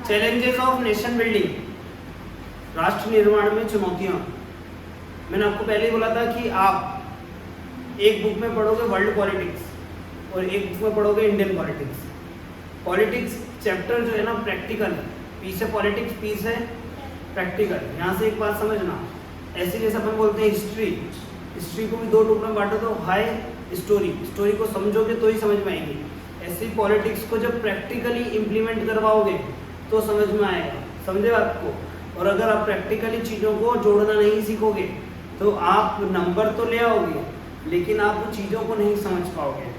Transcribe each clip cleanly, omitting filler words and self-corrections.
Challenges of nation building, राष्ट्र निर्माण में चुनौतियां। मैंने आपको पहले ही बोला था कि आप एक बुक में पढ़ोगे वर्ल्ड पॉलिटिक्स और एक बुक में पढ़ोगे इंडियन पॉलिटिक्स। पॉलिटिक्स चैप्टर जो है ना प्रैक्टिकल है, पीस है पॉलिटिक्स, पीस है प्रैक्टिकल। यहाँ से एक बात समझना, ऐसे जैसे अपन बोलते हैं हिस्ट्री, हिस्ट्री को भी दो टुकड़ों में बांटो तो हाई स्टोरी, स्टोरी को समझोगे तो ही समझ में आएगी। ऐसे पॉलिटिक्स को जब प्रैक्टिकली इम्प्लीमेंट करवाओगे तो समझ में आएगा, समझे आपको। और अगर आप प्रैक्टिकली चीज़ों को जोड़ना नहीं सीखोगे तो आप नंबर तो ले आओगे लेकिन आप चीज़ों को नहीं समझ पाओगे।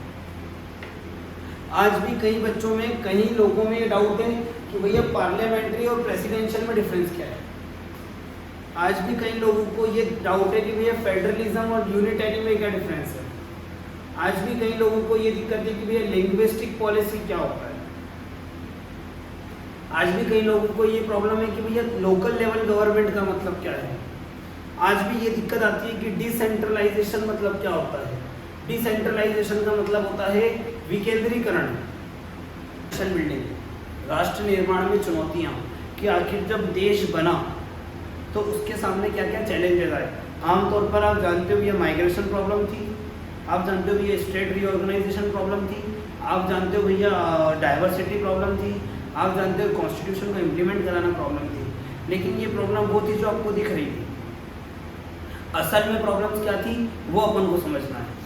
आज भी कई बच्चों में, कई लोगों में ये डाउट है कि भैया पार्लियामेंट्री और प्रेसिडेंशियल में डिफरेंस क्या है। आज भी कई लोगों को ये डाउट है कि भैया फेडरलिज्म और यूनिटरी में क्या डिफरेंस है। आज भी कई लोगों को ये दिक्कत है कि भैया लिंग्विस्टिक पॉलिसी क्या होता है। आज भी कई लोगों को ये प्रॉब्लम है कि भैया लोकल लेवल गवर्नमेंट का मतलब क्या है। आज भी ये दिक्कत आती है कि डिसेंट्रलाइजेशन मतलब क्या होता है। डिसेंट्रलाइजेशन का मतलब होता है विकेंद्रीकरण। नेशन बिल्डिंग, राष्ट्र निर्माण में चुनौतियाँ, कि आखिर जब देश बना तो उसके सामने क्या क्या चैलेंजेस आए। आमतौर पर आप जानते हो ये माइग्रेशन प्रॉब्लम थी, आप जानते हो ये स्टेट रीऑर्गेनाइजेशन प्रॉब्लम थी, आप जानते हो भैया डाइवर्सिटी प्रॉब्लम थी, आप जानते हो कॉन्स्टिट्यूशन को इम्प्लीमेंट कराना प्रॉब्लम थी। लेकिन ये प्रॉब्लम वो थी जो आपको दिख रही थी। असल में प्रॉब्लम्स क्या थी वो अपन को समझना है।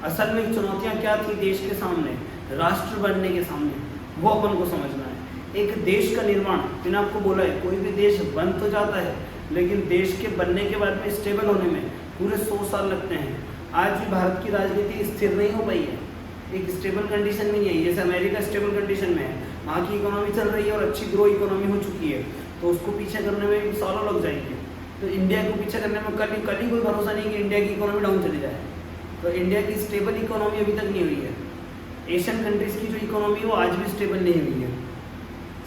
असल में चुनौतियाँ क्या थी देश के सामने, राष्ट्र बनने के सामने, वो अपन को समझना है। एक देश का निर्माण, मैंने आपको बोला है कोई भी देश बन तो जाता है लेकिन देश के बनने के बाद में स्टेबल होने में पूरे 100 साल लगते हैं। आज भी भारत की राजनीति स्थिर नहीं हो पाई है, एक स्टेबल कंडीशन में नहीं है। जैसे अमेरिका स्टेबल कंडीशन में है, वहाँ की इकोनॉमी चल रही है और अच्छी ग्रो इकोनॉमी हो चुकी है, तो उसको पीछे करने में सालों लग जाएंगे। तो इंडिया को पीछे करने में कल ही कोई भरोसा नहीं कि इंडिया की इकोनॉमी डाउन चली जाए। तो इंडिया की स्टेबल इकोनॉमी अभी तक नहीं हुई है। एशियन कंट्रीज़ की जो इकोनॉमी है वो आज भी स्टेबल नहीं हुई है,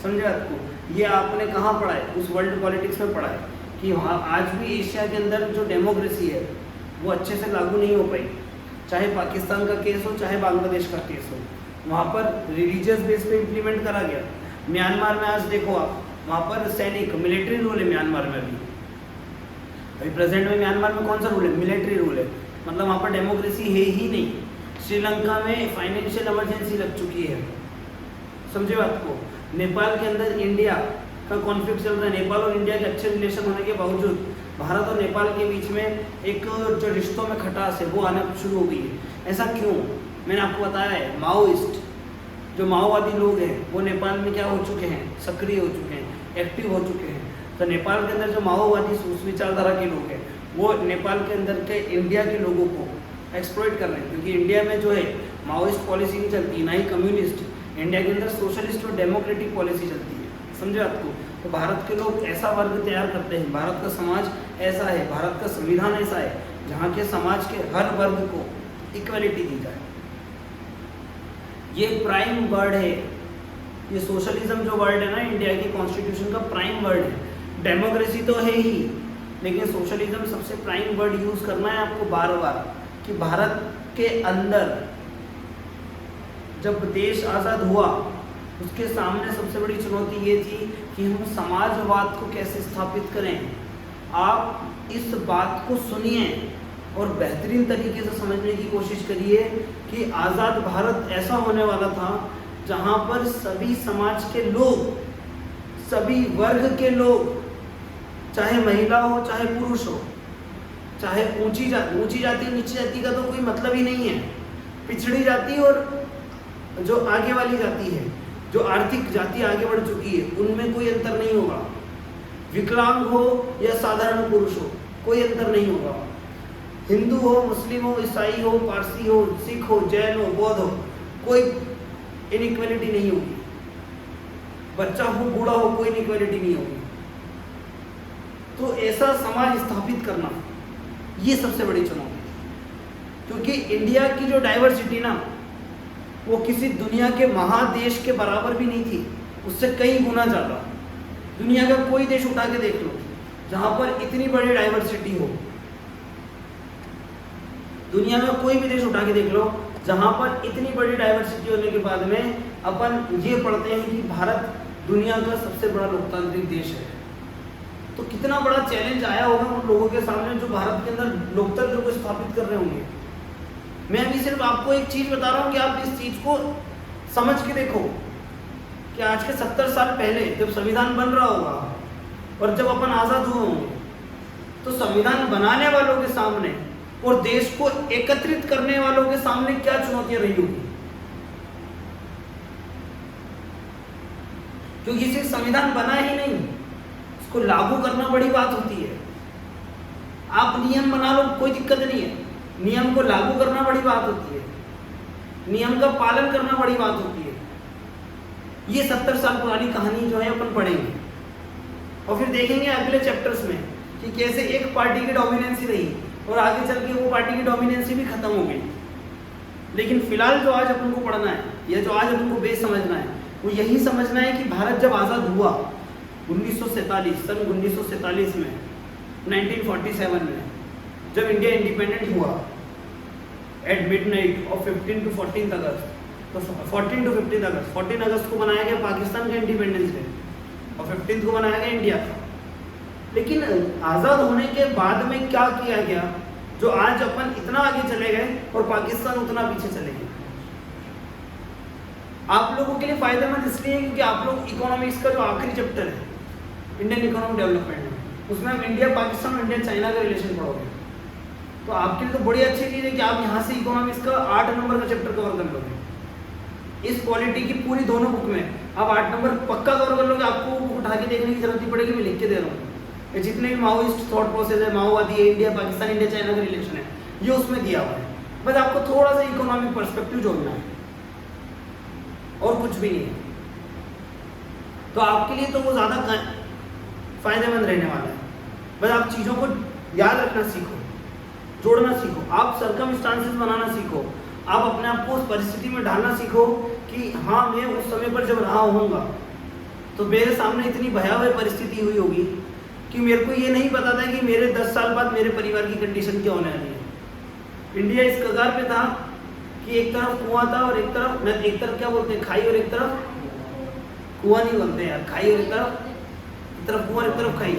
समझे आपको। ये आपने कहाँ पढ़ा है, उस वर्ल्ड पॉलिटिक्स में पढ़ा है कि वहाँ आज भी एशिया के अंदर जो डेमोक्रेसी है वो अच्छे से लागू नहीं हो पाई। चाहे पाकिस्तान का केस हो, चाहे बांग्लादेश का केस हो, वहाँ पर रिलीजियस बेस पे इम्प्लीमेंट करा गया। म्यांमार में आज देखो आप, वहाँ पर सैनिक मिलिट्री रूल है। म्यांमार में अभी प्रेजेंट में म्यांमार में कौन सा रूल है, मिलिट्री रूल है। मतलब वहाँ पर डेमोक्रेसी है ही नहीं। श्रीलंका में फाइनेंशियल इमरजेंसी लग चुकी है, समझे बात को। नेपाल के अंदर इंडिया का कॉन्फ्लिक्ट चल रहा है। नेपाल और इंडिया के अच्छे रिलेशन होने के बावजूद भारत और नेपाल के बीच में एक जो रिश्तों में खटास है वो आना शुरू हो गई है। ऐसा क्यों, मैंने आपको बताया है। माओइस्ट, जो माओवादी लोग हैं वो नेपाल में क्या हो चुके हैं, सक्रिय हो चुके हैं, एक्टिव हो चुके हैं। तो नेपाल के अंदर जो माओवादी विचारधारा के लोग हैं वो नेपाल के अंदर के इंडिया के लोगों को एक्सप्लॉइट कर रहे हैं। क्योंकि इंडिया में जो है माओइस्ट पॉलिसी नहीं चलती, ना ही कम्युनिस्ट। इंडिया के अंदर सोशलिस्ट और डेमोक्रेटिक पॉलिसी चलती है, समझे आपको। तो भारत के लोग ऐसा वर्ग तैयार करते हैं, भारत का समाज ऐसा है, भारत का संविधान ऐसा है जहाँ के समाज के हर वर्ग को इक्वलिटी दी जाए। ये प्राइम वर्ड है, ये सोशलिज्म जो वर्ड है ना इंडिया की कॉन्स्टिट्यूशन का प्राइम वर्ड है। डेमोक्रेसी तो है ही, लेकिन सोशलिज्म सबसे प्राइम वर्ड यूज़ करना है आपको बार बार। कि भारत के अंदर जब देश आज़ाद हुआ उसके सामने सबसे बड़ी चुनौती ये थी कि हम समाजवाद को कैसे स्थापित करें। आप इस बात को सुनिए और बेहतरीन तरीके से समझने की कोशिश करिए कि आज़ाद भारत ऐसा होने वाला था जहाँ पर सभी समाज के लोग, सभी वर्ग के लोग, चाहे महिला हो चाहे पुरुष हो, चाहे ऊंची जाति नीची जाति का तो कोई मतलब ही नहीं है, पिछड़ी जाति और जो आगे वाली जाति है, जो आर्थिक जाति आगे बढ़ चुकी है, उनमें कोई अंतर नहीं होगा। विकलांग हो या साधारण पुरुष हो, कोई अंतर नहीं होगा। हिंदू हो, मुस्लिम हो, ईसाई हो, पारसी हो, सिख हो, जैन हो, बौद्ध हो, कोई इनइक्वलिटी नहीं होगी। बच्चा हो, बूढ़ा हो, कोई इनइक्वलिटी नहीं होगी। तो ऐसा समाज स्थापित करना ये सबसे बड़ी चुनौती है। क्योंकि इंडिया की जो डाइवर्सिटी ना वो किसी दुनिया के महादेश के बराबर भी नहीं थी, उससे कई गुना ज़्यादा। दुनिया का कोई देश उठा के देख लो जहाँ पर इतनी बड़ी डाइवर्सिटी हो। दुनिया में कोई भी देश उठा के देख लो जहाँ पर इतनी बड़ी डाइवर्सिटी होने के बाद में अपन ये पढ़ते हैं कि भारत दुनिया का सबसे बड़ा लोकतांत्रिक देश है। तो कितना बड़ा चैलेंज आया होगा उन लोगों के सामने जो भारत के अंदर लोकतंत्र को स्थापित कर रहे होंगे। मैं अभी सिर्फ आपको एक चीज बता रहा हूँ कि आप इस चीज को समझ के देखो कि आज के 70 साल पहले जब संविधान बन रहा होगा और जब अपन आजाद हुए होंगे तो संविधान बनाने वालों के सामने और देश को एकत्रित करने वालों के सामने क्या चुनौतियां रही होगी। क्योंकि सिर्फ संविधान बना ही नहीं, उसको लागू करना बड़ी बात होती है। आप नियम बना लो, कोई दिक्कत नहीं है, नियम को लागू करना बड़ी बात होती है, नियम का पालन करना बड़ी बात होती है। ये 70 साल पुरानी कहानी जो है अपन पढ़ेंगे और फिर देखेंगे अगले चैप्टर्स में कि कैसे एक पार्टी की डोमिनेंसी रही और आगे चल के वो पार्टी की डोमिनेंसी भी खत्म हो गई। लेकिन फिलहाल जो आज अपन को पढ़ना है या जो आज अपन को बेस समझना है वो यही समझना है कि भारत जब आज़ाद हुआ 1947 सन 1947 में 1947 में जब इंडिया इंडिपेंडेंट हुआ एट मिडनाइट ऑफ 15 to 14 अगस्त, तो 14 to 15 अगस्त, 14 अगस्त को बनाया गया पाकिस्तान का इंडिपेंडेंस डे और 15 को बनाया गया इंडिया का। लेकिन आज़ाद होने के बाद में क्या किया गया जो आज अपन इतना आगे चले गए और पाकिस्तान उतना पीछे चले गए। आप लोगों के लिए फायदेमंद इसलिए क्योंकि आप लोग इकोनॉमिक्स का जो आखिरी चैप्टर है इंडियन इकोनॉमिक डेवलपमेंट में, उसमें आप इंडिया पाकिस्तान और इंडिया चाइना का रिलेशन पढ़ोगे। तो आपके लिए तो बड़ी अच्छी चीज़ है कि आप यहाँ से इकोनॉमिक्स का 8 नंबर का चैप्टर कवर कर लोगे। इस पॉलिटी की पूरी दोनों बुक में आप 8 नंबर पक्का कवर कर लोगे। आपको बुक उठा के देखने की जरूरत नहीं पड़ेगी, मैं लिख के दे रहा हूँ। ये जितने भी माओइस्ट थॉट प्रोसेस है, माओवादी है, इंडिया पाकिस्तान इंडिया चाइना का रिलेशन है, ये उसमें दिया हुआ है। बस आपको थोड़ा सा इकोनॉमिक पर्सपेक्टिव जोड़ना है और कुछ भी नहीं है। तो आपके लिए तो वो ज़्यादा फायदेमंद रहने वाला है। बस आप चीज़ों को याद रखना सीखो, जोड़ना सीखो, आप सर्कमस्टांसेस बनाना सीखो, आप अपने आप को उस परिस्थिति में डालना सीखो कि हाँ मैं उस समय पर जब रहा होऊंगा तो मेरे सामने इतनी भयावह परिस्थिति हुई होगी कि मेरे को ये नहीं पता था कि मेरे 10 साल बाद मेरे परिवार की कंडीशन क्या होने वाली है। इंडिया इस कगार पे था कि एक तरफ कुआं था और एक तरफ क्या बोलते हैं, खाई, और एक तरफ कुआं नहीं बोलते यार, खाई, और एक तरफ कुआं, एक तरफ खाई,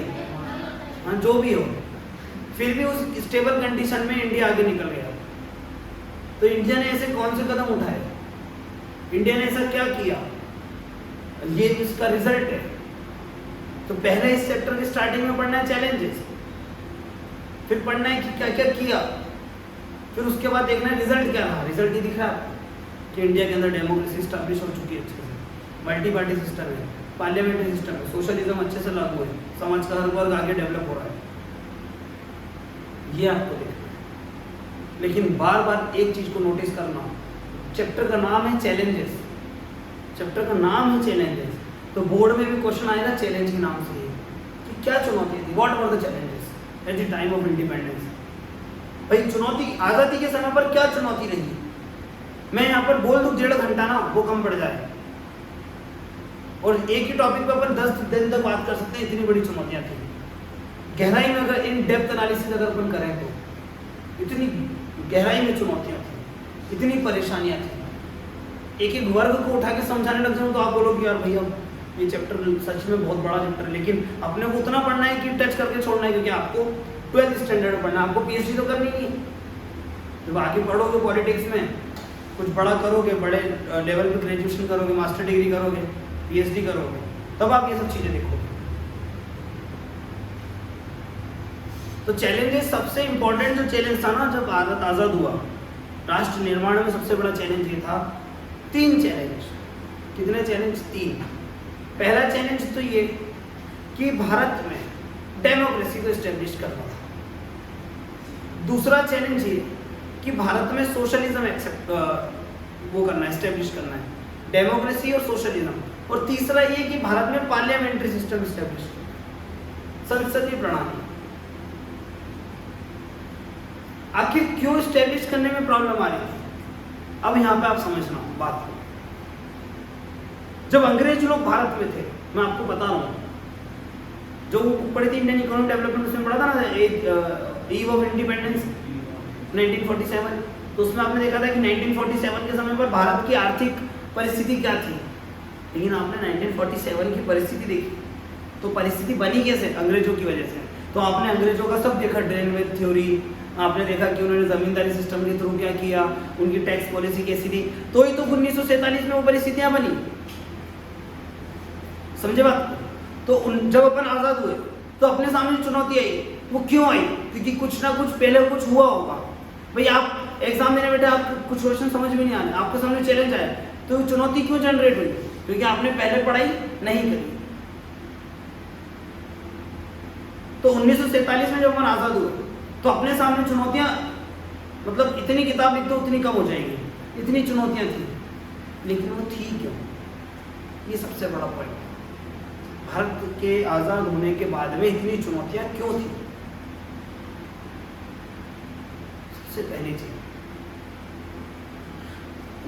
हाँ जो भी हो, फिर भी उस स्टेबल कंडीशन में इंडिया आगे निकल गया। तो इंडिया ने ऐसे कौन से कदम उठाए, इंडिया ने ऐसा क्या किया, ये इसका रिजल्ट है। तो पहले इस चैप्टर की स्टार्टिंग में पढ़ना है चैलेंजेस, फिर पढ़ना है कि क्या क्या किया, फिर उसके बाद देखना है रिजल्ट क्या रहा। रिजल्ट ये दिख रहा है कि इंडिया के अंदर डेमोक्रेसी स्टैब्लिश हो चुकी है, अच्छे से मल्टी पार्टी सिस्टम है, पार्लियामेंट्री सिस्टम है, सोशलिज्म अच्छे से लागू है, समाज का हर वर्ग आगे डेवलप हो रहा है, ये आपको देखना है। लेकिन बार बार एक चीज को नोटिस करना, चैप्टर का नाम है चैलेंजेस, चैप्टर का नाम है चैलेंजेस, तो बोर्ड में भी क्वेश्चन आएगा चैलेंज के नाम से कि क्या चुनौती थी, what were the challenges at the time of independence. भाई चुनौती, आज़ादी के समय पर क्या चुनौती रही, मैं यहाँ पर बोल दूँ 1.5 घंटा ना वो कम पड़ जाए, और एक ही टॉपिक पर अपन 10 दिन तक बात कर सकते हैं, इतनी बड़ी चुनौतियाँ थी। गहराई में अगर इन डेप्थ एनालिसिस अगर अपन करें तो इतनी गहराई में चुनौतियाँ थी, इतनी परेशानियाँ थी। एक एक वर्ग को उठा के समझाने लग जाऊँ तो आप बोलोगे यार भैया ये चैप्टर सच में बहुत बड़ा चैप्टर है, लेकिन अपने को उतना पढ़ना है कि टच करके छोड़ना है, क्योंकि आपको 12th स्टैंडर्ड में पढ़ना है, आपको PhD तो करनी नहीं। जब आगे पढ़ोगे पॉलिटिक्स में, कुछ बड़ा करोगे, बड़े लेवल पे ग्रेजुएशन करोगे, मास्टर डिग्री करोगे, PhD करोगे, तब आप ये सब चीज़ें देखोगे। तो चैलेंजेस, सबसे इम्पोर्टेंट जो चैलेंज था ना जब भारत आज़ाद हुआ, राष्ट्र निर्माण में सबसे बड़ा चैलेंज ये था, 3 चैलेंज। कितने चैलेंज? 3। पहला चैलेंज तो ये कि भारत में डेमोक्रेसी को एस्टेब्लिश करना था। दूसरा चैलेंज ये कि भारत में सोशलिज्म वो करना है, एस्टेब्लिश करना है, डेमोक्रेसी और सोशलिज्म। और तीसरा ये कि भारत में पार्लियामेंट्री सिस्टम एस्टेब्लिश करना, संसदीय प्रणाली। आखिर क्यों एस्टेब्लिश करने में प्रॉब्लम आ रही थी, अब यहाँ पे आप समझना बात को। जब अंग्रेज लोग भारत में थे, मैं आपको बता रहा हूँ, जो पढ़ी थी इंडियन इकोनॉमिक डेवलपमेंट, उसमें पढ़ा था ना ईव ऑफ इंडिपेंडेंस 1947, तो उसमें आपने देखा था कि 1947 के समय पर भारत की आर्थिक परिस्थिति क्या थी। लेकिन आपने 1947 की परिस्थिति देखी, तो परिस्थिति बनी कैसे? अंग्रेजों की वजह से। तो आपने अंग्रेजों का सब देखा, ड्रेनवेज थ्योरी, आपने देखा कि उन्होंने जमींदारी सिस्टम के थ्रू क्या किया, उनकी टैक्स पॉलिसी कैसी थी, तो ही तो 1947 में वो परिस्थितियां बनी। समझे बात? तो जब अपन आजाद हुए तो अपने सामने चुनौती आई, वो क्यों आई? क्योंकि कुछ ना कुछ पहले कुछ हुआ होगा। भाई आप एग्जाम देने बैठे, आपको कुछ क्वेश्चन समझ में नहीं आने, आपके सामने चैलेंज आया, तो चुनौती क्यों जनरेट हुई? क्योंकि आपने पहले पढ़ाई नहीं करी। तो 1947 में जब अपन आजाद हुए तो अपने सामने चुनौतियां, मतलब इतनी किताब लिख दो उतनी कम हो जाएगी, इतनी चुनौतियां थी, लेकिन वो थी क्यों? ये सबसे बड़ा पॉइंट। भारत के आजाद होने के बाद में इतनी चुनौतियां क्यों थी? सबसे पहली चीज,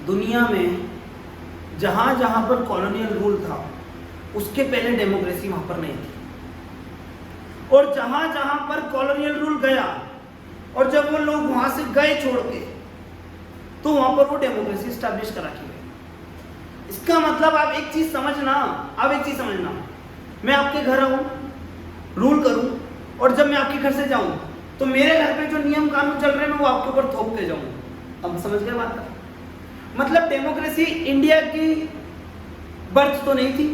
दुनिया में जहां जहां पर कॉलोनियल रूल था उसके पहले डेमोक्रेसी वहां पर नहीं थी, और जहां जहां पर कॉलोनियल रूल गया और जब वो लोग वहां से गए छोड़ के, तो वहां पर वो डेमोक्रेसी स्टैब्लिश करा की गई। इसका मतलब आप एक चीज समझना, मैं आपके घर आऊं, रूल करूं, और जब मैं आपके घर से जाऊं तो मेरे घर पे जो नियम कानून चल रहे हैं वो आपके ऊपर थोप के जाऊं। अब समझ गए बात? मतलब डेमोक्रेसी इंडिया की बर्थ तो नहीं थी,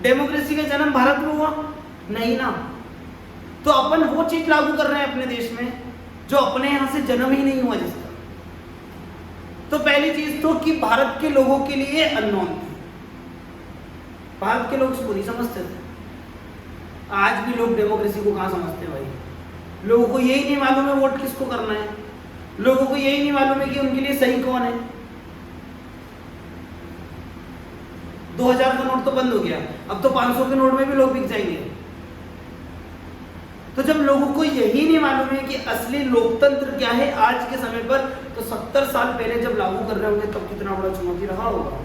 डेमोक्रेसी का जन्म भारत में हुआ नहीं ना। तो अपन वो चीज लागू कर रहे हैं अपने देश में जो अपने यहां से जन्म ही नहीं हुआ जिसका। तो पहली चीज तो कि भारत के लोगों के लिए अननोन थी, भारत के लोग इसको नहीं समझते थे। आज भी लोग डेमोक्रेसी को कहां समझते हैं भाई? लोगों को यही नहीं मालूम है वोट किसको करना है, लोगों को यही नहीं मालूम है कि उनके लिए सही कौन है। 2000 का नोट तो बंद हो गया, अब तो 500 के नोट में भी लोग बिक जाएंगे। तो जब लोगों को यही नहीं मालूम है कि असली लोकतंत्र क्या है आज के समय पर, तो 70 साल पहले जब लागू कर रहे होंगे तब कितना बड़ा चुनौती रहा होगा।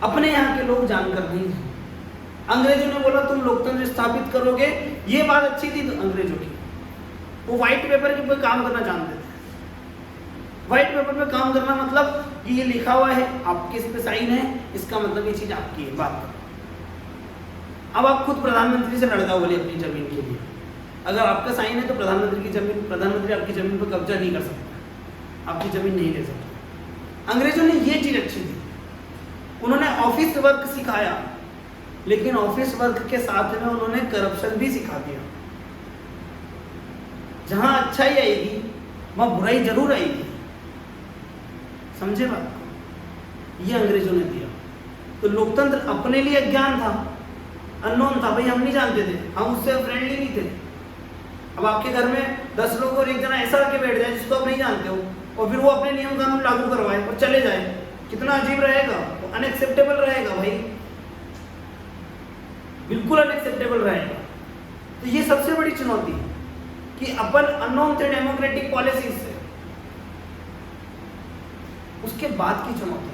अपने यहाँ के लोग जानकर नहीं थे। अंग्रेजों ने बोला तुम लोकतंत्र स्थापित करोगे, ये बात अच्छी थी तो अंग्रेजों की, वो व्हाइट पेपर के ऊपर काम करना जानते थे। व्हाइट पेपर पे काम करना मतलब कि ये लिखा हुआ है, आपके इस पे साइन है, इसका मतलब ये चीज आपकी है, बात करो। अब आप खुद प्रधानमंत्री से लड़ना बोले अपनी जमीन के लिए, अगर आपका साइन है तो प्रधानमंत्री आपकी जमीन पर कब्जा नहीं कर सकता, आपकी जमीन नहीं ले सकता। अंग्रेजों ने ये चीज अच्छी थी, उन्होंने ऑफिस वर्क सिखाया, लेकिन ऑफिस वर्क के साथ में उन्होंने करप्शन भी सिखा दिया। जहां अच्छाई आएगी वहां बुराई जरूर आएगी। समझे बात को? ये अंग्रेजों ने दिया। तो लोकतंत्र अपने लिए अज्ञान था, अननोन था, भाई हम नहीं जानते थे, हम उससे फ्रेंडली नहीं थे। अब आपके घर में 10 लोग और एक जना ऐसा आके बैठ जाए जिसको आप नहीं जानते हो, और फिर वो अपने नियम कानून लागू करवाए और चले जाए, कितना अजीब रहेगा, अनएक्सेप्टेबल रहेगा भाई, बिल्कुल अनएक्सेप्टेबल रहेगा। तो ये सबसे बड़ी चुनौती कि अपन अननोन थे डेमोक्रेटिक पॉलिसीज से। उसके बाद की चुनौती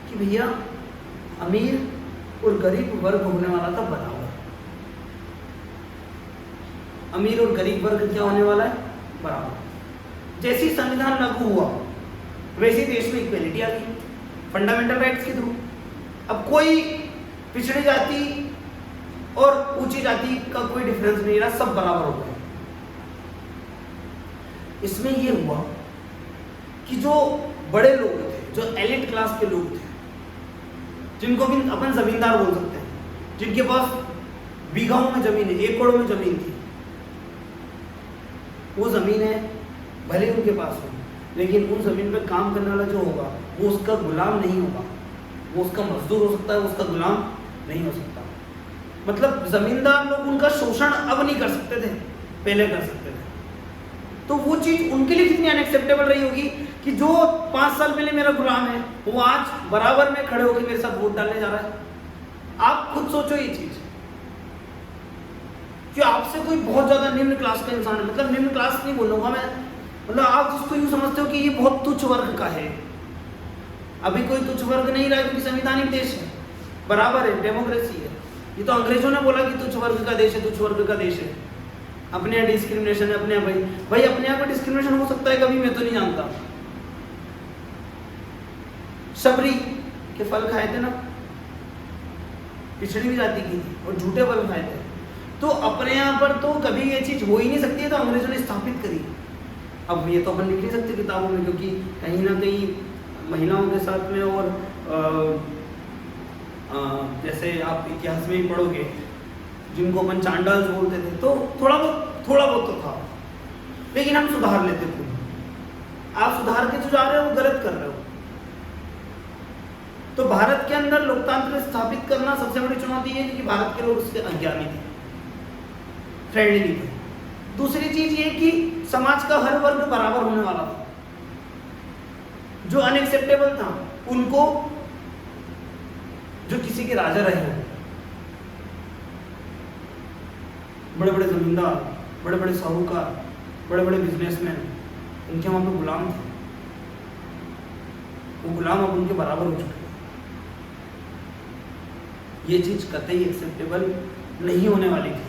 कि भैया अमीर और गरीब वर्ग होने वाला था बराबर। अमीर और गरीब वर्ग क्या होने वाला है? बराबर। जैसी संविधान लागू हुआ वैसे देश में इक्वेलिटी आ गई फंडामेंटल राइट्स के थ्रू। अब कोई पिछड़ी जाति और ऊंची जाति का कोई डिफरेंस नहीं रहा, सब बराबर हो गए। इसमें यह हुआ कि जो बड़े लोग थे, जो एलिट क्लास के लोग थे, जिनको भी अपन जमींदार बोल सकते हैं, जिनके पास बीघाओं में जमीन है, एकड़ों में जमीन थी, वो जमीन है भले उनके पास हो, लेकिन उन जमीन पे काम करने वाला जो होगा वो उसका गुलाम नहीं होगा, वो उसका मजदूर हो सकता है, उसका गुलाम नहीं हो सकता। मतलब जमींदार लोग उनका शोषण अब नहीं कर सकते थे, पहले कर सकते थे। तो वो चीज उनके लिए कितनी अनएक्सेप्टेबल रही होगी कि जो 5 साल पहले मेरा गुलाम है वो आज बराबर में खड़े होकर मेरे साथ वोट डालने जा रहा है। आप खुद सोचो ये चीज कि आपसे कोई बहुत ज्यादा निम्न क्लास का इंसान है, मतलब निम्न क्लास नहीं बोलूंगा मैं, मतलब आप जिसको यूं समझते हो कि ये बहुत तुच्छ वर्ग का है। अभी कोई तुच्छ वर्ग नहीं रहा क्योंकि संवैधानिक देश है, बराबर है, डेमोक्रेसी है। ये तो अंग्रेजों ने बोला कि तुच्छ वर्ग का देश है, तुच्छ वर्ग का देश है। अपने यहाँ डिस्क्रिमिनेशन है, अपने यहाँ भाई अपने यहाँ पर डिस्क्रिमिनेशन हो सकता है कभी, मैं तो नहीं जानता। शबरी के फल खाए थे ना, पिछड़ी भी जाति की थी और झूठे फल खाए थे। तो अपने यहाँ पर तो कभी ये चीज हो ही नहीं सकती है, तो अंग्रेजों ने स्थापित करी। अब ये तो अपन लिख नहीं सकते किताबों में, क्योंकि कहीं ना कहीं महिलाओं के साथ में, और जैसे आप इतिहास में ही पढ़ोगे, जिनको अपन चांडाल्स बोलते थे, तो थोड़ा बहुत तो था, लेकिन हम सुधार लेते थे। आप सुधार के जो जा रहे हो वो गलत कर रहे हो। तो भारत के अंदर लोकतंत्र स्थापित करना सबसे बड़ी चुनौती है, क्योंकि भारत के लोग उसके अज्ञानी थे, फ्रेंडली नहीं थे। दूसरी चीज ये कि समाज का हर वर्ग बराबर होने वाला था। जो अनएक्सेप्टेबल था उनको, जो किसी के राजा रहे हैं, बड़े बड़े जमींदार, बड़े बड़े साहूकार, बड़े बड़े बिजनेसमैन, उनके वहां पे गुलाम थे। वो गुलाम अब उनके बराबर हो चुके हैं। ये चीज कतई एक्सेप्टेबल नहीं होने वाली थी।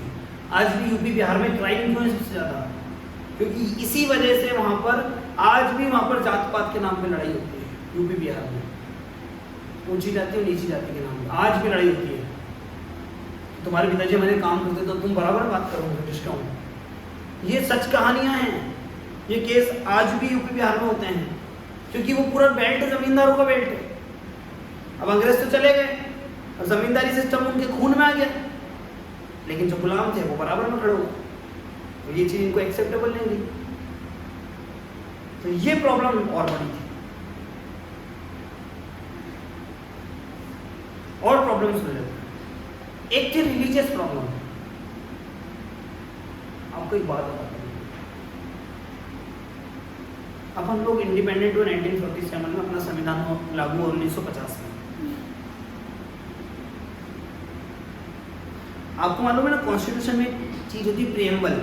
आज भी यूपी बिहार में क्राइम क्यों है सबसे ज्यादा? क्योंकि इसी वजह से वहां पर आज भी वहां पर जात पात के नाम पे लड़ाई होती है। यूपी बिहार में ऊंची जाति और नीची जाति के नाम पे आज भी लड़ाई होती है। तुम्हारे पिताजी हमारे काम करते तो तुम बराबर बात करोगे जिसका हूँ। ये सच कहानियां हैं। ये केस आज भी यूपी बिहार में होते हैं, क्योंकि वो पूरा बेल्ट जमींदारों का बेल्ट है। अब अंग्रेज तो चले गए और जमींदारी सिस्टम उनके खून में आ गया, लेकिन जो गुलाम थे वो बराबर में खड़े हो गए। तो ये चीज इनको एक्सेप्टेबल नहीं थी। तो ये प्रॉब्लम और बड़ी थी। और प्रॉब्लम्स हो जाती। एक थी रिलीजियस प्रॉब्लम। आपको एक बात बताता हूं, अपन लोग इंडिपेंडेंट हुए 1947 में, अपना संविधान लागू हुआ 1950 में। आपको मालूम है ना, कॉन्स्टिट्यूशन में चीज होती है प्रिएम्बल,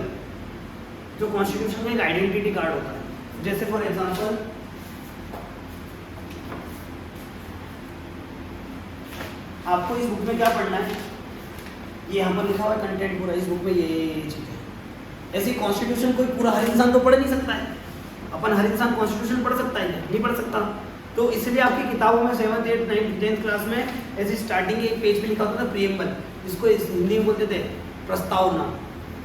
जो कॉन्स्टिट्यूशन में एक आइडेंटिटी कार्ड होता है। जैसे फॉर एग्जांपल, आपको इस बुक में क्या पढ़ना है, ये यहाँ पर लिखा हुआ है कंटेंट पूरा, इस बुक में ये चीज है। ऐसे कॉन्स्टिट्यूशन कोई पूरा हर इंसान तो पढ़ नहीं सकता है। अपन हर इंसान कॉन्स्टिट्यूशन पढ़ सकता है? नहीं पढ़ सकता। तो इसलिए आपकी किताबों में 7th 8th 9th 10th class में ऐसी स्टार्टिंग के एक पेज पे लिखा होता था प्रिएम्बल, जिसको हिंदी में बोलते थे प्रस्तावना।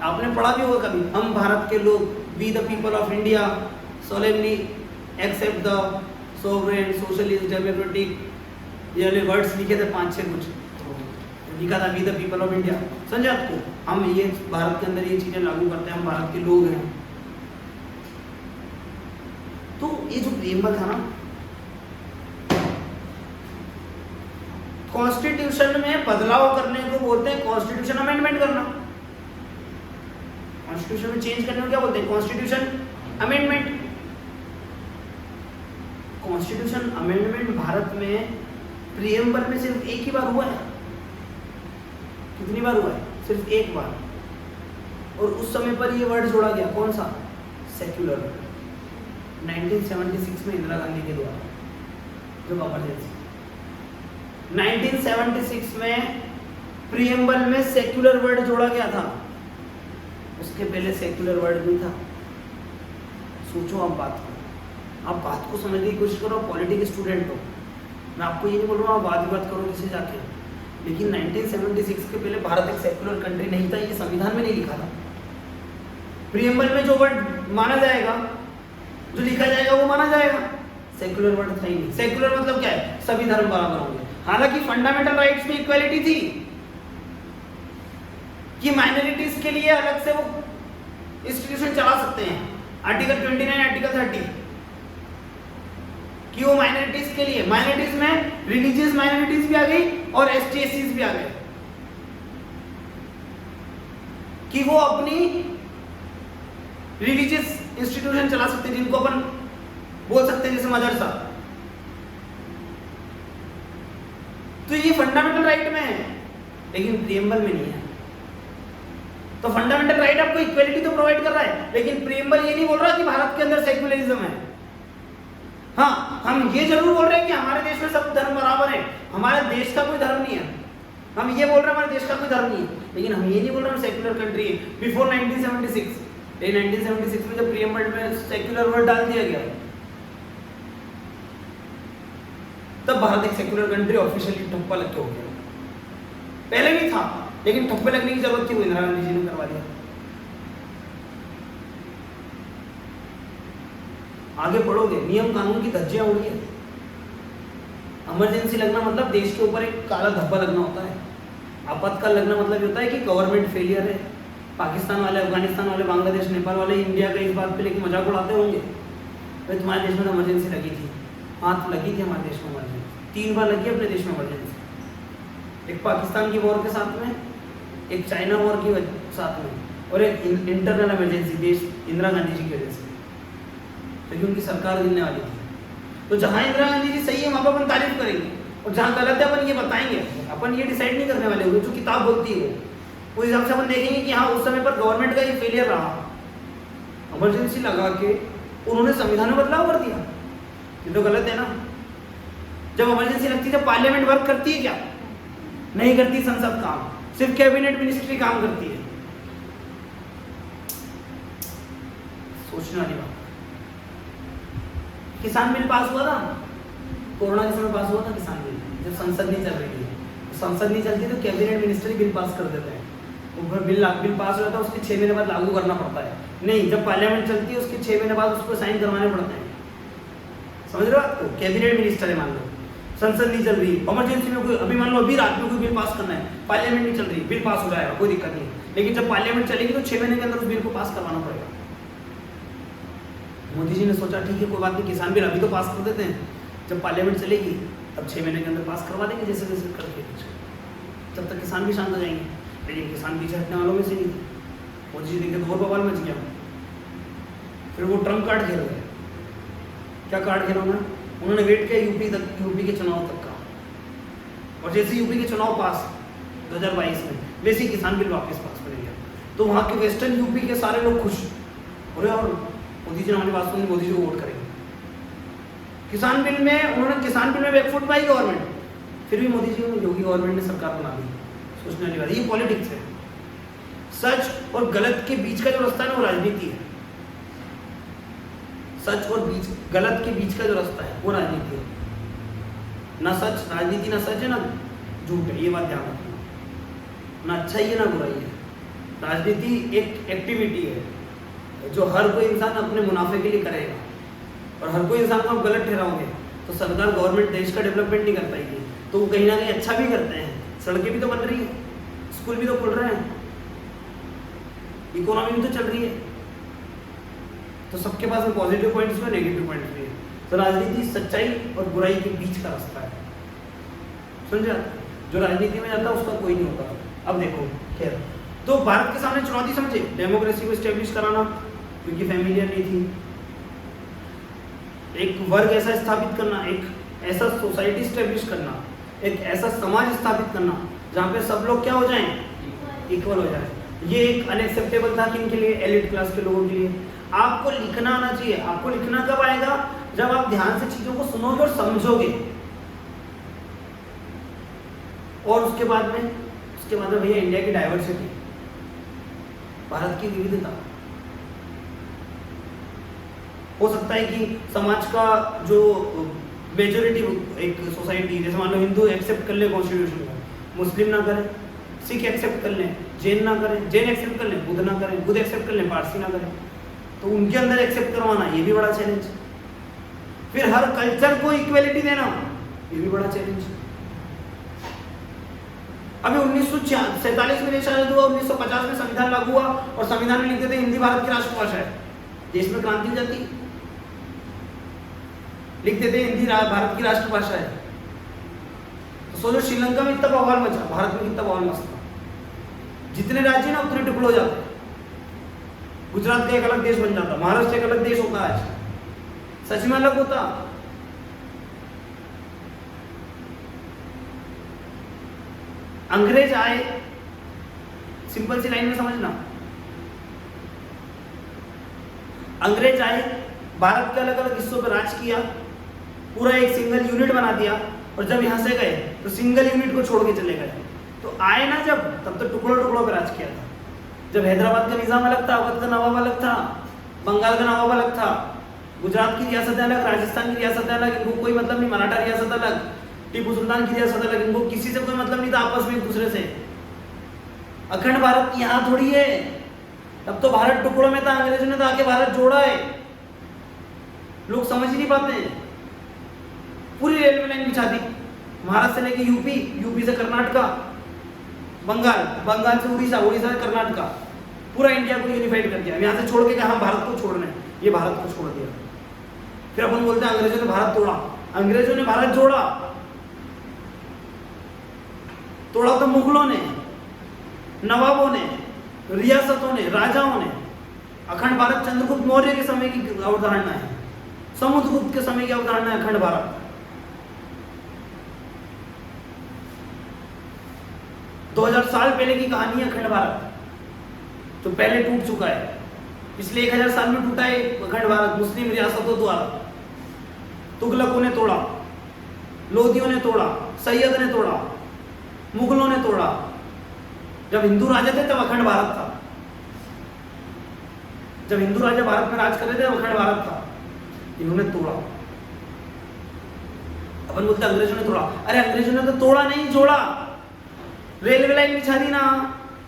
आपने पढ़ा भी होगा कभी, हम भारत के लोग, we the people of India solemnly accept the sovereign socialist democratic, ये वर्ड्स लिखे थे 5-6 कुछ लिखा था, we the people of India. समझे आपको? हम ये भारत के अंदर ये चीजें लागू करते हैं, हम भारत के लोग हैं। तो ये जो प्रिएम्बल था ना, कॉन्स्टिट्यूशन में बदलाव करने को बोलते हैं कॉन्स्टिट्यूशन अमेंडमेंट करना। कॉन्स्टिट्यूशन में चेंज करने को क्या बोलते हैं? Constitution amendment. Constitution amendment Bharat में प्रिएम्बल में सिर्फ एक ही बार हुआ है। कितनी बार हुआ है? सिर्फ एक बार। और उस समय पर ये वर्ड जोड़ा गया, कौन सा? सेक्युलर। 1976 में इंदिरा गांधी के द्वारा, जब इमरजेंसी 1976 में प्रिएम्बल में सेक्युलर वर्ड जोड़ा गया था। उसके पहले सेक्युलर वर्ड नहीं था। सोचो आप बात को, आप बात को समझने की कोशिश करो। पॉलिटिक्स स्टूडेंट हो, मैं आपको ये नहीं बोल रहा हूँ आप वाद करो किसी जाके, लेकिन 1976 के पहले भारत एक सेक्युलर कंट्री नहीं था। ये संविधान में नहीं लिखा था। प्रिएम्बल में जो वर्ड माना जाएगा, जो लिखा जाएगा वो माना जाएगा। सेक्युलर वर्ड था ही नहीं। सेक्युलर मतलब क्या है? सभी धर्म बराबर होंगे। हालांकि फंडामेंटल राइट्स में इक्वालिटी थी कि माइनॉरिटीज के लिए अलग से वो इंस्टीट्यूशन चला सकते हैं। आर्टिकल 29, आर्टिकल 30 कि वो माइनॉरिटीज के लिए, माइनॉरिटीज में रिलीजियस माइनॉरिटीज भी आ गई और ST/SCs भी आ गए, कि वो अपनी रिलीजियस इंस्टीट्यूशन चला सकते हैं, जिनको अपन बोल सकते हैं जैसे मदरसा। तो ये फंडामेंटल राइट में है, लेकिन प्रिएम्बल में नहीं है। तो फंडामेंटल राइट आपको इक्वालिटी तो प्रोवाइड कर रहा है, लेकिन प्रिएम्बल ये नहीं बोल रहा कि भारत के अंदर सेक्युलरिज्म है। हाँ, हम ये जरूर बोल रहे हैं कि हमारे देश में सब धर्म बराबर है। हमारे देश का कोई धर्म नहीं है, हम ये बोल रहे हैं हमारे देश का कोई धर्म नहीं है, लेकिन हम ये नहीं बोल रहे हम सेक्युलर कंट्री है। बिफोर 1976, 1976 में जब प्रीएम्बल में सेक्युलर वर्ड डाल दिया गया, तब भारत एक सेक्युलर कंट्री ऑफिशियली ठप्पा लग के हो गया। पहले भी था, लेकिन ठप्पे लगने की जरूरत थी, वो इंदिरा गांधी जी ने करवा दिया। आगे पढ़ोगे, नियम कानून की धज्जियां उड़ी है। इमरजेंसी लगना मतलब देश के ऊपर एक काला धब्बा लगना होता है। आपातकाल लगना मतलब होता है कि गवर्नमेंट फेलियर है। पाकिस्तान वाले, अफगानिस्तान वाले, बांग्लादेश, नेपाल वाले इंडिया का इस बात पे लेके मजाक उड़ाते होंगे, भाई तुम्हारे देश में तो इमरजेंसी लगी थी। हाँ तो लगी थी हमारे देश में इमरजेंसी, 3 बार लगी अपने देश में इमरजेंसी। एक पाकिस्तान की वॉर के साथ में, एक चाइना वॉर के साथ में, और एक इंटरनल इमरजेंसी देश इंदिरा गांधी जी की वजह से, क्योंकि उनकी सरकार गिरने वाली थी। तो जहाँ इंदिरा गांधी जी सही है वहाँ पर अपन तारीफ करेंगे, और जहाँ गलत है अपन ये बताएंगे। अपन ये डिसाइड नहीं करने वाले हुए, जो किताब बोलती है वो हिसाब से अपन देखेंगे कि हाँ उस समय पर गवर्नमेंट का ये फेलियर रहा, इमरजेंसी लगा के उन्होंने संविधान में बदलाव कर दिया। ये तो गलत है ना। जब इमरजेंसी लगती है जब पार्लियामेंट वर्क करती है क्या? नहीं करती। संसद काम, सिर्फ कैबिनेट मिनिस्ट्री काम करती है। सोचने वाली बात। किसान बिल पास हुआ था, कोरोना के समय पास हुआ था किसान बिल, जब संसद नहीं चल रही थी। संसद नहीं चलती तो कैबिनेट मिनिस्टर बिल पास कर देते हैं। वो बिल पास हो जाता है, उसके 6 महीने बाद लागू करना पड़ता है। नहीं, जब पार्लियामेंट चलती है उसके 6 महीने बाद उसको साइन करवाने पड़ते हैं। समझ रहे हो आपको? कैबिनेट मिनिस्टर है, मान लो संसद नहीं चल रही, इमरजेंसी में कोई, अभी मान लो अभी रात में कोई बिल पास करना है, पार्लियामेंट नहीं चल रही, बिल पास हो जाएगा, कोई दिक्कत नहीं। लेकिन जब पार्लियामेंट चलेगी तो 6 महीने के अंदर उस बिल को पास करवाना पड़ेगा। मोदी जी ने सोचा ठीक है कोई बात नहीं, किसान बिल अभी तो पास कर देते हैं, जब पार्लियामेंट चलेगी तब 6 महीने के अंदर पास करवा देंगे जैसे जैसे करके, तब तक किसान भी शांत हो जाएंगे। लेकिन किसान पीछे हटने वालों में से नहीं थे। मोदी जी देखे तो और बवाल मच गया। फिर वो ट्रम्प कार्ड खेल गए। क्या कार्ड खेला उन्होंने वेट किया यूपी के चुनाव तक का, और जैसे यूपी के चुनाव पास 2022 में, वैसे ही किसान बिल वापस पास कर गया। तो वहाँ के वेस्टर्न यूपी के सारे लोग खुश हो रहे, और मोदी जी ने हमारी बात सुनी, मोदी जी को वोट करेंगे। किसान बिल में उन्होंने किसान बिल में बैकफुट पाई गवर्नमेंट, फिर भी मोदी जी ने, योगी गवर्नमेंट ने सरकार बना दी। सोचने वाली बात, ये पॉलिटिक्स है। सच और गलत के बीच का जो रास्ता है वो राजनीति है। सच और गलत के बीच का जो रास्ता है वो राजनीति है। ना सच राजनीति, ना सच है ना झूठ है, ये बात ध्यान रखना। ना अच्छा ही है ना बुराई है। राजनीति एक एक्टिविटी है जो हर कोई इंसान अपने मुनाफे के लिए करेगा, और हर कोई इंसान को आप गलत ठहराओगे तो सरकार, गवर्नमेंट देश का डेवलपमेंट नहीं कर पाएगी। तो वो कहीं ना कहीं अच्छा भी करते हैं, सड़कें भी तो बन रही है, स्कूल भी तो खुल रहे हैं, इकोनॉमी भी तो चल रही है। तो सबके पास में पॉजिटिव पॉइंट्स भी और नेगेटिव पॉइंट्स भी है। तो राजनीति सच्चाई और बुराई के बीच का रास्ता है, समझा? जो राजनीति में जाता है उसका कोई नहीं होता। अब देखो खैर, तो भारत के सामने चुनौती समझे, डेमोक्रेसी को स्टेब्लिश कराना, क्योंकि फैमिलियर नहीं थी। एक वर्ग ऐसा स्थापित करना, एक ऐसा सोसाइटी स्टेब्लिश करना, एक ऐसा समाज स्थापित करना जहाँ पे सब लोग क्या हो जाएं, इक्वल हो जाए। ये एक अनएक्सेप्टेबल था किन के लिए? एलिट क्लास के लोगों के लिए। आपको लिखना आना चाहिए। आपको लिखना कब आएगा? जब आप ध्यान से चीजों को सुनोगे और समझोगे। और उसके बाद में भैया इंडिया की डाइवर्सिटी, भारत की विविधता। हो सकता है कि समाज का जो मेजोरिटी, एक सोसाइटी जैसे मान लो हिंदू एक्सेप्ट कर ले कॉन्स्टिट्यूशन को, मुस्लिम ना करें, सिख एक्सेप्ट कर लें, जैन ना करें, जैन एक्सेप्ट कर लें, बुद्ध ना करें, बुद्ध एक्सेप्ट कर लें, पारसी ना करें, तो उनके अंदर एक्सेप्ट करवाना ये भी बड़ा चैलेंज। फिर हर कल्चर को इक्वेलिटी देना ये भी बड़ा चैलेंज। अभी 1947 में देश आजाद हुआ, 1950 में संविधान लागू हुआ, और संविधान में लिखते थे हिंदी भारत की राष्ट्रभाषा है। देश में क्रांति हो जाती, लिखते थे हिंदी भारत की राष्ट्रभाषा है। तो सोचो श्रीलंका में इतना बवाल मचा, भारत में कितना बवाल मचा। जितने राज्य ना उतने टुकड़े हो जाते। गुजरात का एक अलग देश बन जाता, महाराष्ट्र एक अलग देश होता है, सच में अलग होता। अंग्रेज आए, सिंपल सी लाइन में समझना, अंग्रेज आए, भारत के अलग अलग हिस्सों पर राज किया, पूरा एक सिंगल यूनिट बना दिया, और जब यहां से गए तो सिंगल यूनिट को छोड़ के चले गए। तो आए ना जब, तब तो टुकड़ों टुकड़ों पे राज किया था। जब हैदराबाद का निजाम अलग था, अवध का नवाब अलग था, बंगाल का नवाब अलग था, गुजरात की रियासत अलग, राजस्थान की रियासत अलग, इनको कोई मतलब नहीं, मराठा रियासत अलग, टीपू सुल्तान की रियासत अलग, इनको किसी से कोई मतलब नहीं था आपस में एक दूसरे से। अखंड भारत यहाँ थोड़ी है, तब तो भारत टुकड़ों में था, अंग्रेजों ने तो आके भारत जोड़ा है। लोग समझ ही नहीं पाते हैं। पूरी रेलवे लाइन बिछा दी, महाराष्ट्र से लेके यूपी, यूपी से कर्नाटका, बंगाल, बंगाल से उड़ीसा, उड़ीसा से कर्नाटका, पूरा इंडिया को यूनिफाइड कर दिया। यहाँ से छोड़ के कहा भारत को छोड़ना है, ये भारत को छोड़ दिया। फिर अपन बोलते हैं अंग्रेजों ने भारत तोड़ा। अंग्रेजों ने भारत जोड़ा, तोड़ा तो मुगलों ने, नवाबों ने, रियासतों ने, राजाओं ने। अखंड भारत चंद्रगुप्त मौर्य के समय की अवधारणा है, समुद्रगुप्त के समय की अवधारणा है अखंड भारत। 2000 साल पहले की कहानी है अखंड भारत, तो पहले टूट चुका है। पिछले 1000 साल में टूटा है अखंड भारत मुस्लिम रियासतों द्वारा। तुगलकों ने तोड़ा, लोधियों ने तोड़ा, सैयद ने तोड़ा, मुगलों ने तोड़ा। जब हिंदू राजा थे तब अखंड भारत था। जब हिंदू राजा भारत में राज कर रहे थे तब अखंड भारत था। इन्होंने तोड़ा। अपन बोलते अंग्रेजों ने तोड़ा, अरे अंग्रेजों ने तो तोड़ा नहीं, जोड़ा। रेलवे लाइन बिछा दी ना,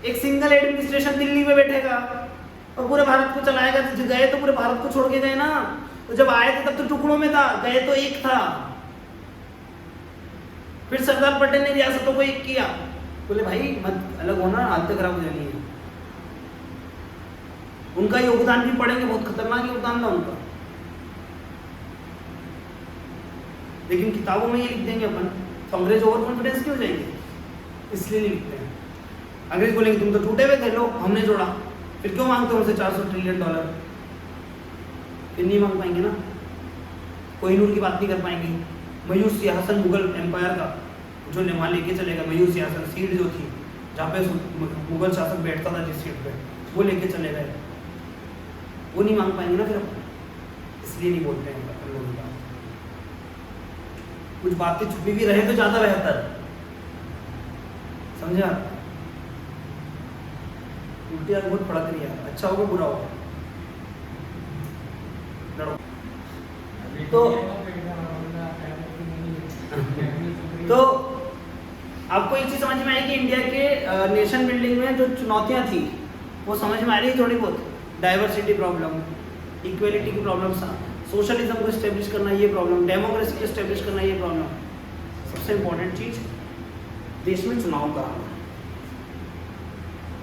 एक सिंगल एडमिनिस्ट्रेशन दिल्ली में बैठेगा और पूरे भारत को चलाएगा। तो गए तो पूरे भारत को छोड़ के गए ना, तो जब आए थे तब तो टुकड़ों में था, गए तो एक था। फिर सरदार पटेल ने रियासतों को एक किया, बोले भाई मत अलग होना, हालत खराब हो जानी है। उनका योगदान भी पढ़ेंगे, बहुत खतरनाक योगदान था उनका, लेकिन किताबों में ये लिख देंगे अपन, तो अंग्रेज ओवर कॉन्फिडेंस क्यों हो जाएंगे, इसलिए नहीं लिखते हैं। अंग्रेज बोलेंगे तुम तो टूटे हुए थे, लो हमने जोड़ा, फिर क्यों मांगते हो उनसे $400 ट्रिलियन? फिर नहीं मांग पाएंगे ना, कोहिनूर की बात नहीं कर पाएंगे। मयूर सिंहासन मुगल एम्पायर का जो वहाँ लेके चलेगा, मयूर सिंहासन सीट जो थी जहाँ पे मुगल शासक बैठता था जिस सीट पे, वो लेके चले गए, वो नहीं मांग पाएंगे ना फिर अपन, इसलिए नहीं बोलते हैं अपन लोग। कुछ बातें छुपी भी रहे तो ज्यादा बेहतर, समझा? उल्टी आग बहुत पड़क रही है, अच्छा होगा बुरा होगा, लड़ो। तो आपको ये चीज समझ में आई कि इंडिया के नेशन बिल्डिंग में जो चुनौतियां थी वो समझ में आ रही है थोड़ी बहुत। डाइवर्सिटी प्रॉब्लम, इक्वेलिटी की प्रॉब्लम, सोशलिज्म को एस्टेब्लिश करना ये प्रॉब्लम, डेमोक्रेसी को एस्टेब्लिश करना ये प्रॉब्लम। सबसे इंपॉर्टेंट चीज देश में चुनाव कराना।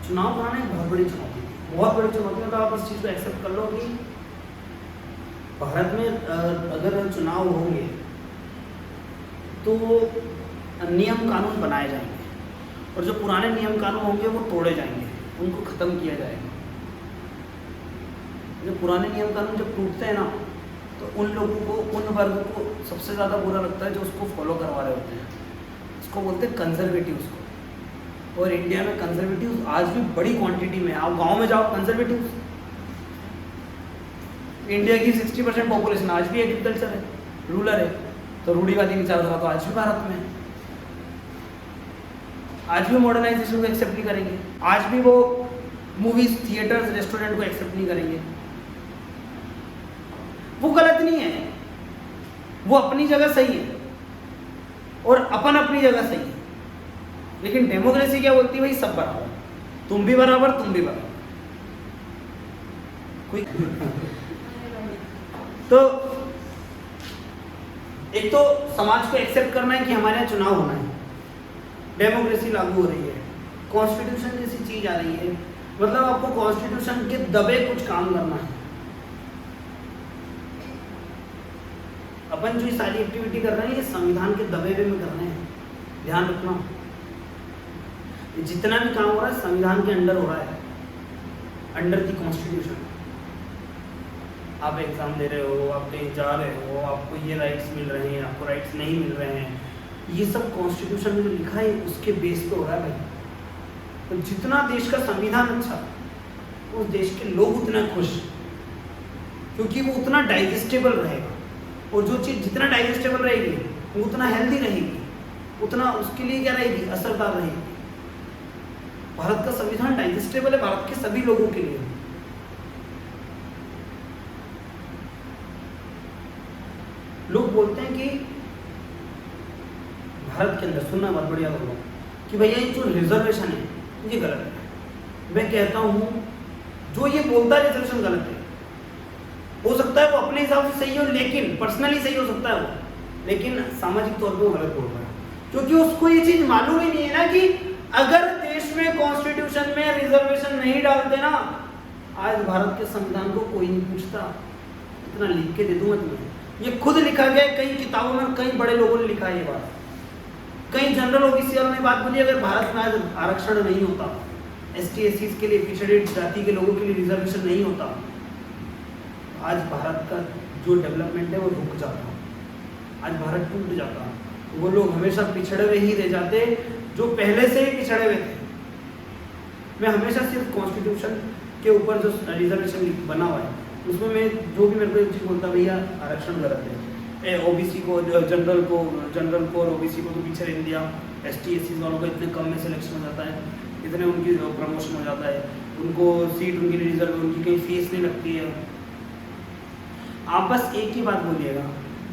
चुनाव कराना एक बहुत बड़ी चुनौती है, बहुत बड़ी चुनौती है। तो आप इस चीज को एक्सेप्ट कर लो कि भारत में अगर चुनाव होंगे तो नियम कानून बनाए जाएंगे और जो पुराने नियम कानून होंगे वो तोड़े जाएंगे, उनको खत्म किया जाएगा। जो पुराने नियम कानून जब टूटते हैं ना, तो उन लोगों को, उन वर्ग को सबसे ज़्यादा बुरा लगता है जो उसको फॉलो करवा रहे होते हैं। उसको बोलते हैं कंजर्वेटिव्स को। और इंडिया में कंजर्वेटिव्स आज भी बड़ी क्वांटिटी में। आप गांव में जाओ, कंजर्वेटिव्स, इंडिया की 60% पॉपुलेशन आज भी एग्रीकल्चर है, रूरल है, तो रूढ़िवादी विचारधारा तो आज भी भारत में है। आज भी मॉडर्नाइजेशन को एक्सेप्ट नहीं करेंगे, आज भी वो मूवीज, थिएटर्स, रेस्टोरेंट को एक्सेप्ट नहीं करेंगे। वो गलत नहीं है, वो अपनी जगह सही है और अपन अपनी जगह सही है। लेकिन डेमोक्रेसी क्या बोलती है? भाई सब बराबर, तुम भी बराबर, तुम भी बराबर। कोई तो एक तो समाज को एक्सेप्ट करना है कि हमारे यहाँ चुनाव होना है, डेमोक्रेसी लागू हो रही है, कॉन्स्टिट्यूशन जैसी चीज आ रही है, मतलब आपको कॉन्स्टिट्यूशन के दबे कुछ काम करना है। अपन जो सारी एक्टिविटी कर रहे हैं ये संविधान के दबे में कर रहे हैं, ध्यान रखना। जितना भी काम हो रहा है संविधान के अंडर हो रहा है, अंडर दी कॉन्स्टिट्यूशन। आप एग्जाम दे रहे हो, आप कहीं जा रहे हो, आपको ये राइट्स मिल रहे हैं, आपको राइट्स नहीं मिल रहे हैं, ये सब कॉन्स्टिट्यूशन में जो लिखा है उसके बेस पे हो रहा है भाई। तो जितना देश का संविधान अच्छा, उस देश के लोग उतना खुश, क्योंकि वो उतना डाइजेस्टेबल रहेगा। और जो चीज़ जितना डाइजेस्टेबल रहेगी वो उतना हेल्दी रहेगी, उतना उसके लिए क्या रहेगी, असरदार रहेगी। भारत का संविधान डाइजेस्टेबल है भारत के सभी लोगों के लिए। लोग बोलते हैं कि भारत के अंदर, सुनना बहुत बढ़िया बोलो, कि भैया ये जो रिजर्वेशन है ये गलत है। मैं कहता हूं जो ये बोलता है रिजर्वेशन गलत है, हो सकता है वो अपने हिसाब से सही हो, लेकिन पर्सनली सही हो सकता है वो, लेकिन सामाजिक तौर पे वो गलत बोल रहा है, क्योंकि उसको ये चीज मालूम ही नहीं है ना कि अगर देश में कॉन्स्टिट्यूशन में रिजर्वेशन नहीं डालते ना, आज भारत के संविधान को कोई नहीं पूछता। इतना लिख के दे दूंगा तुम्हें, ये खुद लिखा गया है, कई किताबों में कई बड़े लोगों ने लिखा है ये बात, कई जनरल ऑफिसरों ने बात बोली, अगर भारत में आज आरक्षण नहीं होता, ST SC के लिए, पिछड़े जाति के लोगों के लिए रिजर्वेशन नहीं होता, आज भारत का जो डेवलपमेंट है वो रुक जाता, आज भारत टूट जाता, वो लोग हमेशा पिछड़े हुए ही रह जाते जो पहले से ही पिछड़े हुए थे। मैं हमेशा सिर्फ कॉन्स्टिट्यूशन के ऊपर जो रिजर्वेशन बना हुआ है उसमें मैं जो भी मेरे को एक चीज़ बोलता, भैया आरक्षण गलत है, OBC को, जनरल को और OBC को तो पीछे रख दिया, ST SC वालों का इतने कम में सिलेक्शन हो जाता है, इतने उनकी प्रमोशन हो जाता है, उनको सीट उनकी रिजर्व, उनकी कहीं फीस नहीं लगती है। आप बस एक ही बात बोलिएगा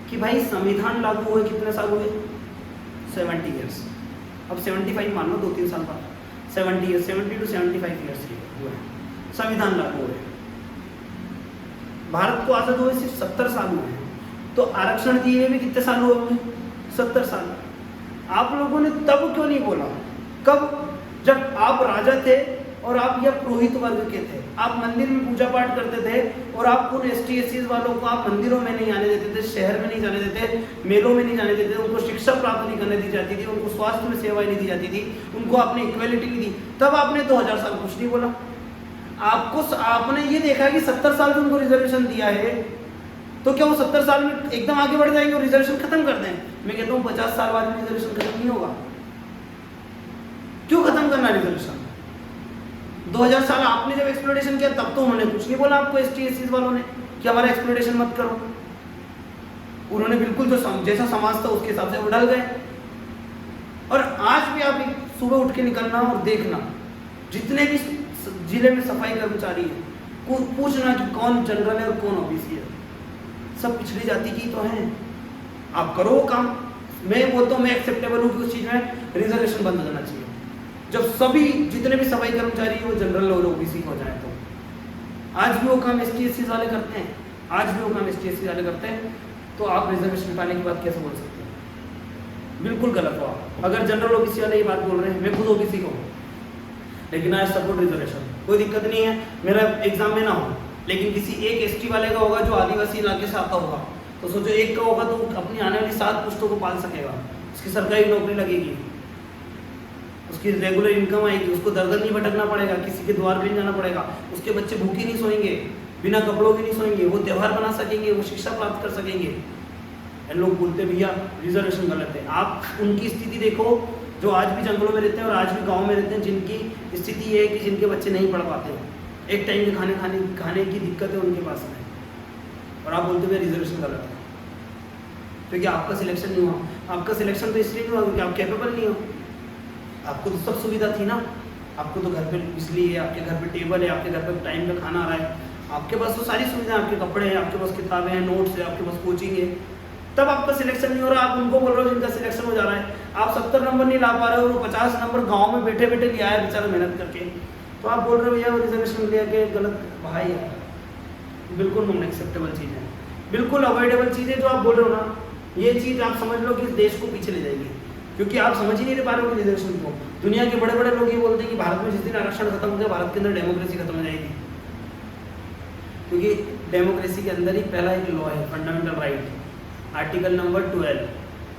कि भाई संविधान लागू हुए कितने साल हुए? 70 ईयर्स। अब 75 मान लो, 2-3 साल बाद 70 ईयर्स, 70 to 75 ईयर्स हुए संविधान लागू हुए। भारत को आज़ाद हुए सिर्फ 70 साल हुए हैं, तो आरक्षण दिए हुए भी कितने साल हुए होंगे? 70 साल। आप लोगों ने तब क्यों नहीं बोला? कब? जब आप राजा थे और आप यह पुरोहित वर्ग के थे, आप मंदिर में पूजा पाठ करते थे और आप उन ST SC वालों को आप मंदिरों में नहीं आने देते थे, शहर में नहीं जाने देते, मेलों में नहीं जाने देते, उनको शिक्षा प्राप्त नहीं करने दी जाती थी, उनको स्वास्थ्य में सेवाएं नहीं दी जाती थी, उनको आपने इक्वेलिटी नहीं दी, तब आपने 2000 साल कुछ नहीं बोला। आपने ये देखा कि 70 साल में उनको रिजर्वेशन दिया है, तो क्या वो 70 साल में एकदम आगे बढ़ जाएंगे और रिजर्वेशन खत्म कर दें? मैं कहता हूँ 50 साल बाद रिजर्वेशन खत्म नहीं होगा। क्यों खत्म करना रिजर्वेशन? 2000 साल आपने जब एक्सप्लोरेशन किया तब तो उन्होंने कुछ नहीं बोला आपको ST SC वालों ने कि हमारा एक्सप्लोरेशन मत करो। उन्होंने बिल्कुल जो जैसा समाज था उसके हिसाब से वो ढल गए। और आज भी आप सुबह उठ के निकलना और देखना, जितने भी जिले में सफाई कर्मचारी है, पूछना कि कौन जनरल है और कौन OBC है, सब पिछड़ी जाति की तो हैं। आप करो वो काम। मैं बोलता हूँ, मैं एक्सेप्टेबल हूँ कि उस चीज़ में रिजर्वेशन बंद करना चाहिए। जब सभी जितने भी सफाई कर्मचारी वो जनरल और OBC हो जाए, तो आज भी वो काम ST SC वाले करते हैं, आज भी वो काम ST SC वाले करते हैं, तो आप रिजर्वेशन हटाने की बात कैसे बोल सकते हैं? बिल्कुल गलत हो आप। अगर जनरल OBC वाले ये बात बोल रहे हैं, मैं खुद OBC को हूँ, लेकिन आज सपोर्ट रिजर्वेशन, कोई दिक्कत नहीं है, मेरा एग्जाम में ना हो, लेकिन किसी एक ST वाले का होगा जो आदिवासी इलाके से आता होगा, तो सोचो एक का होगा तो अपनी आने वाली 7 पुश्तों को पाल सकेगा, उसकी सरकारी नौकरी लगेगी, उसकी रेगुलर इनकम आएगी, उसको दर दर नहीं भटकना पड़ेगा, किसी के द्वार पे नहीं जाना पड़ेगा, उसके बच्चे भूखे नहीं सोएंगे, बिना कपड़ों के नहीं सोएंगे, वो त्यौहार बना सकेंगे, वो शिक्षा प्राप्त कर सकेंगे। लोग बोलते भैया रिजर्वेशन गलत है। आप उनकी स्थिति देखो जो आज भी जंगलों में रहते हैं और आज भी गाँव में रहते हैं, जिनकी स्थिति ये है कि जिनके बच्चे नहीं पढ़ पाते हैं, एक टाइम के खाने की दिक्कत है उनके पास में, और आप बोलते हुए रिजर्वेशन गलत है क्योंकि आपका सिलेक्शन नहीं हुआ। आपका सिलेक्शन तो इसलिए नहीं हुआ क्योंकि आप कैपेबल नहीं हो। आपको तो सब सुविधा थी ना, आपको तो घर पे बिजली है, आपके घर पे टेबल है, आपके घर पे टाइम पे खाना आ रहा है, आपके पास तो सारी सुविधा, आपके कपड़े हैं, आपके पास किताबें हैं, नोट्स है, आपके पास कोचिंग है, तब आपका सिलेक्शन नहीं हो रहा। आप उनको बोल रहे हो जिनका सिलेक्शन हो जा रहा है, आप 70 नंबर नहीं ला पा रहे हो, वो 50 नंबर गाँव में बैठे बैठे लिया है बेचारा मेहनत करके, तो आप बोल रहे हो भैया वो रिजर्वेशन लिया के गलत। भाई यार बिल्कुल नॉन एक्सेप्टेबल चीज़ है, बिल्कुल अवॉइडेबल चीज़ है जो आप बोल रहे हो ना, ये चीज़ आप समझ लो कि इस देश को पीछे ले जाएगी, क्योंकि आप समझ ही नहीं पा रहे हो कि रिजर्वेशन को। दुनिया के बड़े बड़े लोग ये बोलते हैं कि भारत में जिस दिन आरक्षण खत्म हो गया भारत के अंदर डेमोक्रेसी खत्म हो जाएगी, क्योंकि डेमोक्रेसी के अंदर ही पहला एक लॉ है, फंडामेंटल राइट, आर्टिकल नंबर 12,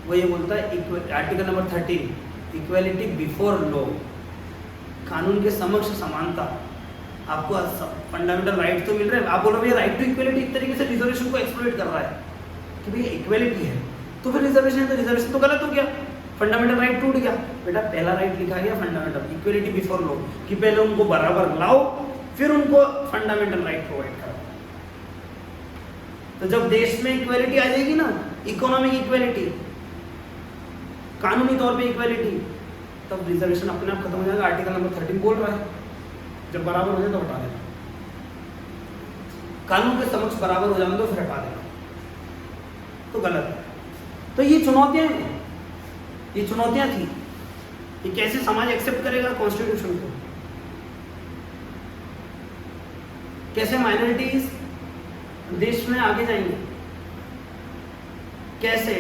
वो ये बोलता है, article number 13 equality before law, कानून के समक्ष समानता। आपको फंडामेंटल राइट तो मिल रहा है, आप बोलो भैया राइट टू इक्वेलिटी एक तरीके से रिजर्वेशन को एक्सप्लॉइट कर रहा है कि भैया इक्वेलिटी है तो फिर रिजर्वेशन है, तो रिजर्वेशन तो गलत हो गया, फंडामेंटल राइट टूट गया। बेटा पहला राइट लिखा गया फंडामेंटल, इक्वेलिटी बिफोर लॉ, कि पहले उनको बराबर लाओ फिर उनको फंडामेंटल राइट प्रोवाइड करो। तो जब देश में इक्वेलिटी आ जाएगी ना, इकोनॉमिक इक्वेलिटी, कानूनी तौर पे इक्वेलिटी, तब रिजर्वेशन अपने आप खत्म हो जाएगा। आर्टिकल नंबर 13 बोल रहा है जब बराबर हो जाए तो हटा देना, कानून के समक्ष बराबर हो जाए तो फिर हटा देना, तो गलत है। तो ये चुनौतियां हैं, ये चुनौतियां थी कि कैसे समाज एक्सेप्ट करेगा कॉन्स्टिट्यूशन को, कैसे माइनॉरिटीज देश में आगे जाएंगे, कैसे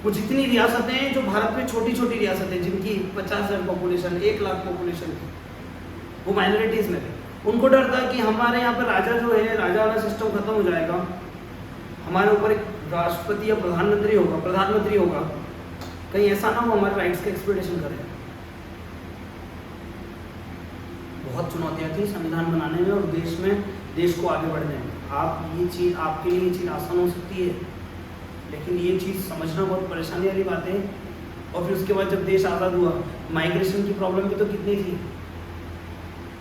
कुछ इतनी रियासतें हैं जो भारत में छोटी छोटी रियासतें जिनकी 50,000 पॉपुलेशन, 1 लाख पॉपुलेशन थी, वो माइनॉरिटीज में थे। उनको डर था कि हमारे यहाँ पर राजा जो है, राजा वाला सिस्टम खत्म हो जाएगा, हमारे ऊपर एक राष्ट्रपति या प्रधानमंत्री होगा, कहीं ऐसा ना हो हमारे राइट्स का एक्सप्लॉइटेशन करे। बहुत चुनौतियां थी संविधान बनाने में और देश को आगे बढ़ने में। आपके लिए ये चीज़ आसान हो सकती है, लेकिन ये चीज़ समझना बहुत परेशानी वाली बात है। और फिर उसके बाद जब देश आज़ाद हुआ, माइग्रेशन की प्रॉब्लम भी तो कितनी थी,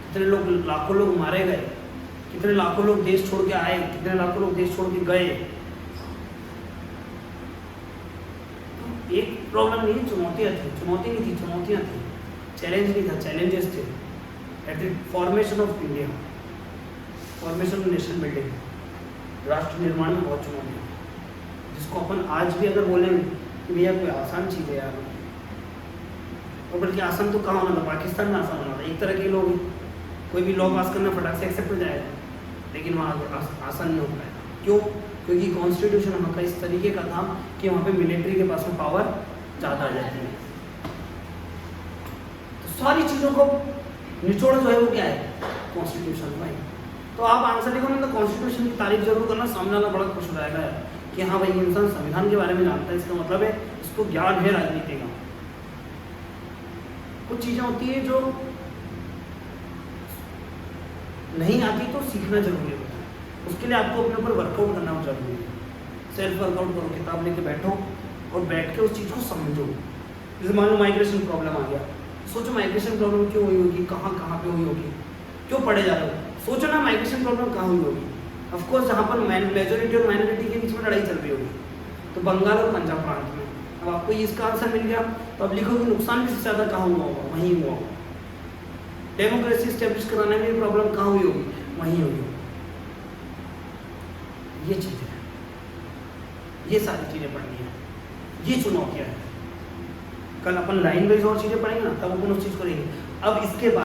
कितने लोग, लाखों लोग मारे गए, कितने लाखों लोग देश छोड़ के आए, कितने लाखों लोग देश छोड़ के गए। एक प्रॉब्लम नहीं, चुनौतियाँ थी, चैलेंज नहीं था, चैलेंजेस थे। At the formation of India, formation of nation building, राष्ट्र निर्माण में बहुत चुनौतियाँ, जिसको अपन आज भी अगर बोलें कि भैया कोई आसान चीज़ है यार, और बल्कि आसान तो कहाँ होना था, पाकिस्तान में आसान होना था। एक तरह के लोग, कोई भी लॉ पास करना फटाक से एक्सेप्ट हो जाएगा, लेकिन वहाँ आसान नहीं हो पाएगा। क्यों? क्योंकि कॉन्स्टिट्यूशन वहाँ का इस तरीके का था कि वहाँ पे मिलिट्री के पास में पावर ज़्यादा आ जाती है। तो सारी चीज़ों को निचोड़ जो है वो क्या है, कॉन्स्टिट्यूशन भाई। तो आप आंसर लिखो ना, तो कॉन्स्टिट्यूशन की तारीफ जरूर करना, सामने वाला बड़ा खुश हो जाएगा कि हाँ भाई इंसान संविधान के बारे में जानता है, इसका मतलब है इसको ज्ञान है राजनीति का। कुछ चीज़ें होती है जो नहीं आती तो सीखना जरूरी होता है, उसके लिए आपको अपने ऊपर वर्कआउट करना जरूरी है। सेल्फ वर्कआउट करो, किताब लेके बैठो और बैठ के उस चीज़ को समझो। जैसे मान लो माइग्रेशन प्रॉब्लम आ गया, सोचो माइग्रेशन प्रॉब्लम क्यों हुई होगी, कहाँ पे हुई होगी, क्यों पढ़े जा रहे हो, सोचो ना माइग्रेशन प्रॉब्लम कहाँ हुई होगी। ऑफकोर्स जहाँ पर मेजोरिटी और माइनॉरिटी के बीच में लड़ाई चल रही होगी, तो बंगाल और पंजाब प्रांत में। अब आपको इसका आंसर मिल गया, तो अब लिखो कि नुकसान भी ज़्यादा कहाँ हुआ होगा, वहीं हुआ होगा। डेमोक्रेसी स्टेब्लिश कराने में प्रॉब्लम कहाँ हुई होगी, वहीं हुई होगी। ये चीज़ें हैं, ये सारी चीज़ें पढ़नी है, ये चुनौतियाँ हैं। कल अपन लाइन वाइज और चीज़ें पढ़ेंगे ना, तब अपन उस चीज़ को लेंगे। अब इसके बाद